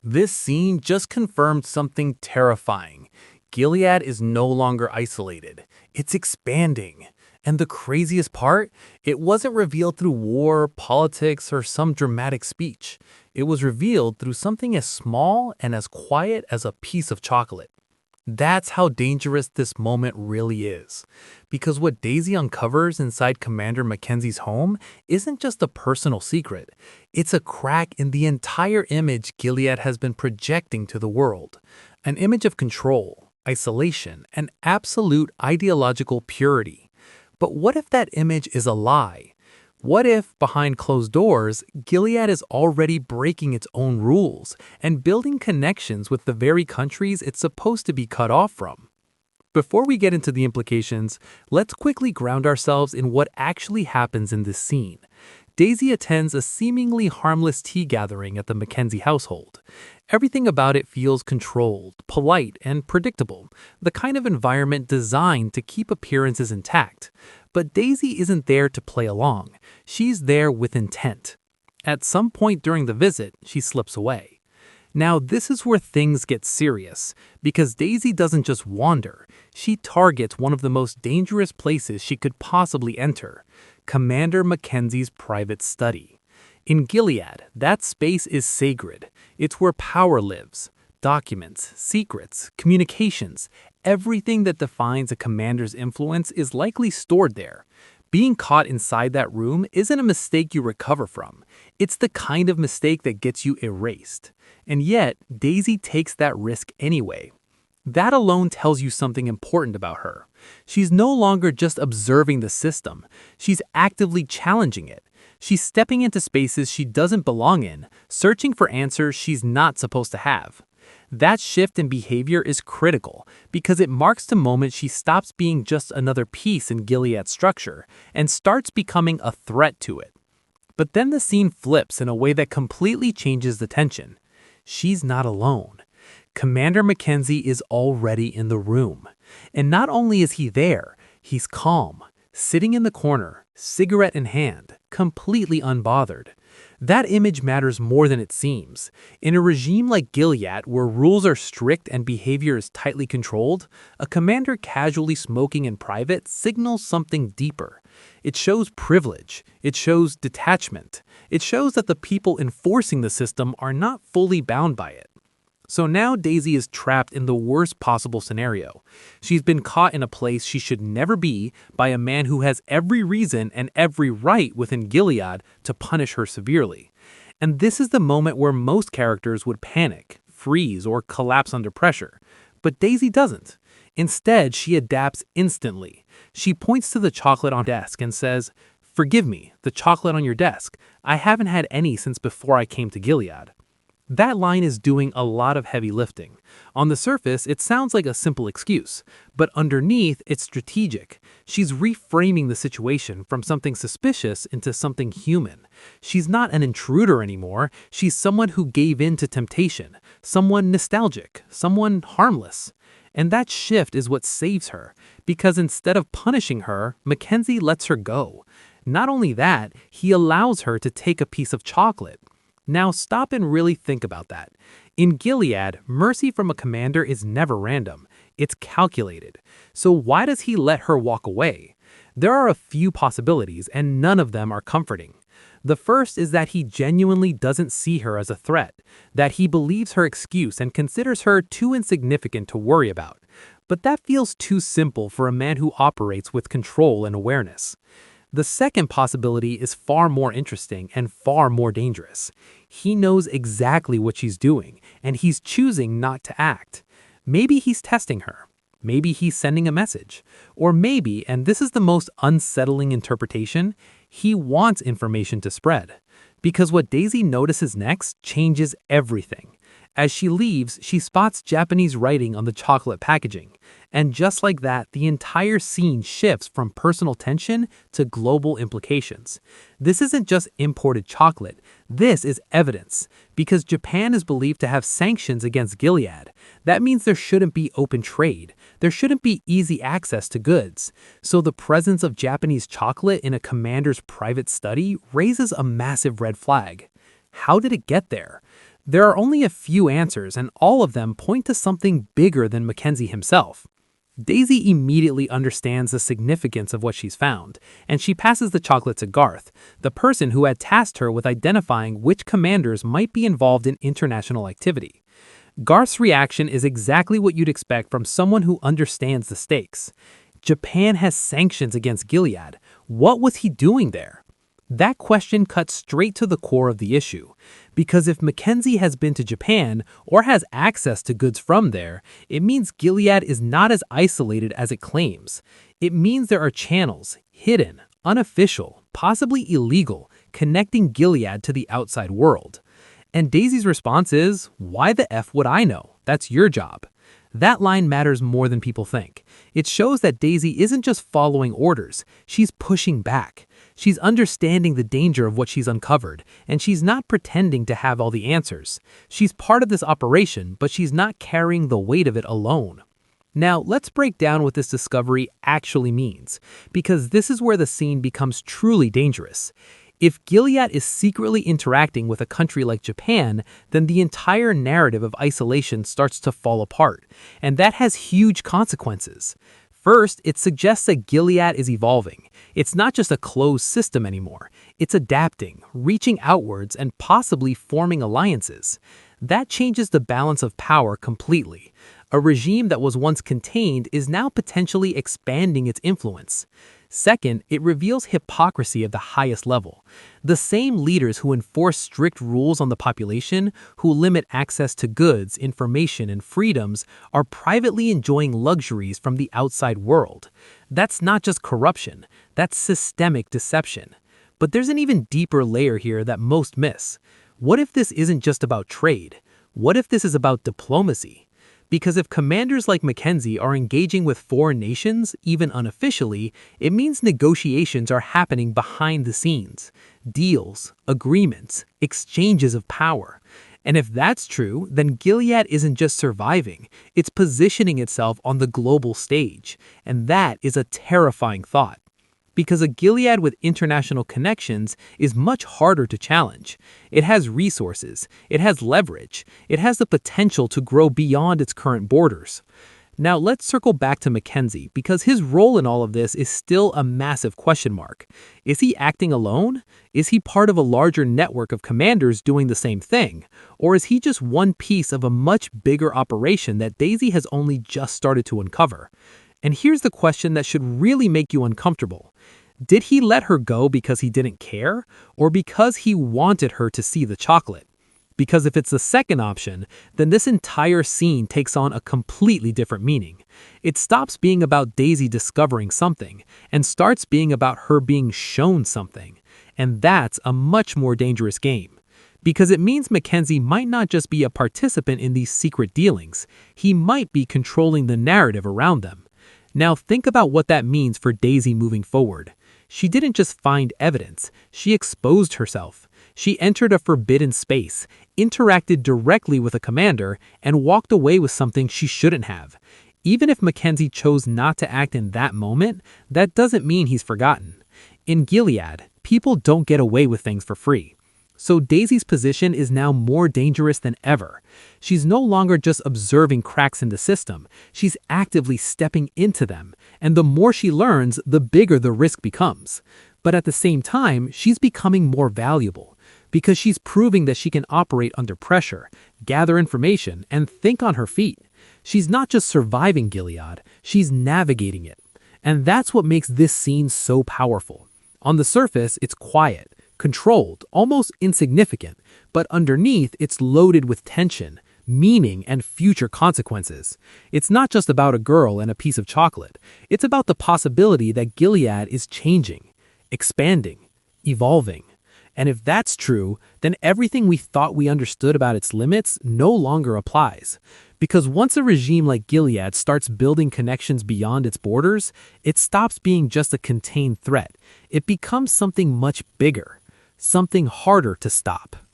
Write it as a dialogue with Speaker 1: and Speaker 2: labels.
Speaker 1: This scene just confirmed something terrifying. Gilead is no longer isolated. It's expanding. And the craziest part, it wasn't revealed through war, politics, or some dramatic speech. It was revealed through something as small and as quiet as a piece of chocolate. That's how dangerous this moment really is. Because what Daisy uncovers inside Commander Mackenzie's home isn't just a personal secret. It's a crack in the entire image Gilead has been projecting to the world. An image of control, isolation, and absolute ideological purity. But what if that image is a lie? What if, behind closed doors, Gilead is already breaking its own rules and building connections with the very countries it's supposed to be cut off from? Before we get into the implications, let's quickly ground ourselves in what actually happens in this scene. Daisy attends a seemingly harmless tea gathering at the Mackenzie household. Everything about it feels controlled, polite, and predictable, the kind of environment designed to keep appearances intact. But Daisy isn't there to play along. She's there with intent. At some point during the visit, she slips away. Now, this is where things get serious, because Daisy doesn't just wander. She targets one of the most dangerous places she could possibly enter, Commander Mackenzie's private study. In Gilead, that space is sacred. It's where power lives. Documents, secrets, communications, everything that defines a commander's influence is likely stored there. Being caught inside that room isn't a mistake you recover from. It's the kind of mistake that gets you erased. And yet, Daisy takes that risk anyway. That alone tells you something important about her. She's no longer just observing the system. She's actively challenging it. She's stepping into spaces she doesn't belong in, searching for answers she's not supposed to have. That shift in behavior is critical because it marks the moment she stops being just another piece in Gilead's structure and starts becoming a threat to it. But then the scene flips in a way that completely changes the tension. She's not alone. Commander Mackenzie is already in the room. And not only is he there, he's calm, sitting in the corner, cigarette in hand, completely unbothered. That image matters more than it seems. In a regime like Gilead, where rules are strict and behavior is tightly controlled, a commander casually smoking in private signals something deeper. It shows privilege. It shows detachment. It shows that the people enforcing the system are not fully bound by it. So now Daisy is trapped in the worst possible scenario. She's been caught in a place she should never be by a man who has every reason and every right within Gilead to punish her severely. And this is the moment where most characters would panic, freeze, or collapse under pressure. But Daisy doesn't. Instead, she adapts instantly. She points to the chocolate on the desk and says, "Forgive me, the chocolate on your desk. I haven't had any since before I came to Gilead." That line is doing a lot of heavy lifting. On the surface, it sounds like a simple excuse, but underneath, it's strategic. She's reframing the situation from something suspicious into something human. She's not an intruder anymore. She's someone who gave in to temptation, someone nostalgic, someone harmless. And that shift is what saves her, because instead of punishing her, Mackenzie lets her go. Not only that, he allows her to take a piece of chocolate. Now stop and really think about that. In Gilead, mercy from a commander is never random. It's calculated. So why does he let her walk away? There are a few possibilities, and none of them are comforting. The first is that he genuinely doesn't see her as a threat, that he believes her excuse and considers her too insignificant to worry about. But that feels too simple for a man who operates with control and awareness. The second possibility is far more interesting and far more dangerous. He knows exactly what she's doing, and he's choosing not to act. Maybe he's testing her. Maybe he's sending a message. Or maybe, and this is the most unsettling interpretation, he wants information to spread. Because what Daisy notices next changes everything. As she leaves, she spots Japanese writing on the chocolate packaging. And just like that, the entire scene shifts from personal tension to global implications. This isn't just imported chocolate. This is evidence. Because Japan is believed to have sanctions against Gilead. That means there shouldn't be open trade. There shouldn't be easy access to goods. So the presence of Japanese chocolate in a commander's private study raises a massive red flag. How did it get there? There are only a few answers, and all of them point to something bigger than Mackenzie himself. Daisy immediately understands the significance of what she's found, and she passes the chocolate to Garth, the person who had tasked her with identifying which commanders might be involved in international activity. Garth's reaction is exactly what you'd expect from someone who understands the stakes. Japan has sanctions against Gilead. What was he doing there? That question cuts straight to the core of the issue, because if Mackenzie has been to Japan or has access to goods from there, it means Gilead is not as isolated as it claims. It means there are channels, hidden, unofficial, possibly illegal, connecting Gilead to the outside world. And Daisy's response is, "Why the F would I know? That's your job." That line matters more than people think. It shows that Daisy isn't just following orders, she's pushing back. She's understanding the danger of what she's uncovered, and she's not pretending to have all the answers. She's part of this operation, but she's not carrying the weight of it alone. Now, let's break down what this discovery actually means, because this is where the scene becomes truly dangerous. If Gilead is secretly interacting with a country like Japan, then the entire narrative of isolation starts to fall apart, and that has huge consequences. First, it suggests that Gilead is evolving. It's not just a closed system anymore. It's adapting, reaching outwards, and possibly forming alliances. That changes the balance of power completely. A regime that was once contained is now potentially expanding its influence. Second, it reveals hypocrisy of the highest level. The same leaders who enforce strict rules on the population, who limit access to goods, information, and freedoms, are privately enjoying luxuries from the outside world. That's not just corruption, that's systemic deception. But there's an even deeper layer here that most miss. What if this isn't just about trade? What if this is about diplomacy? Because if commanders like Mackenzie are engaging with foreign nations, even unofficially, it means negotiations are happening behind the scenes. Deals, agreements, exchanges of power. And if that's true, then Gilead isn't just surviving, it's positioning itself on the global stage. And that is a terrifying thought. Because a Gilead with international connections is much harder to challenge. It has resources, it has leverage, it has the potential to grow beyond its current borders. Now let's circle back to Mackenzie, because his role in all of this is still a massive question mark. Is he acting alone? Is he part of a larger network of commanders doing the same thing? Or is he just one piece of a much bigger operation that Daisy has only just started to uncover? And here's the question that should really make you uncomfortable. Did he let her go because he didn't care, or because he wanted her to see the chocolate? Because if it's the second option, then this entire scene takes on a completely different meaning. It stops being about Daisy discovering something, and starts being about her being shown something. And that's a much more dangerous game. Because it means Mackenzie might not just be a participant in these secret dealings, he might be controlling the narrative around them. Now think about what that means for Daisy moving forward. She didn't just find evidence, she exposed herself. She entered a forbidden space, interacted directly with a commander, and walked away with something she shouldn't have. Even if Mackenzie chose not to act in that moment, that doesn't mean he's forgotten. In Gilead, people don't get away with things for free. So Daisy's position is now more dangerous than ever. She's no longer just observing cracks in the system, she's actively stepping into them, and the more she learns, the bigger the risk becomes. But at the same time, she's becoming more valuable, because she's proving that she can operate under pressure, gather information, and think on her feet. She's not just surviving Gilead, she's navigating it. And that's what makes this scene so powerful. On the surface, it's quiet, controlled, almost insignificant, but underneath it's loaded with tension, meaning, and future consequences. It's not just about a girl and a piece of chocolate. It's about the possibility that Gilead is changing, expanding, evolving. And if that's true, then everything we thought we understood about its limits no longer applies. Because once a regime like Gilead starts building connections beyond its borders, it stops being just a contained threat. It becomes something much bigger. Something harder to stop.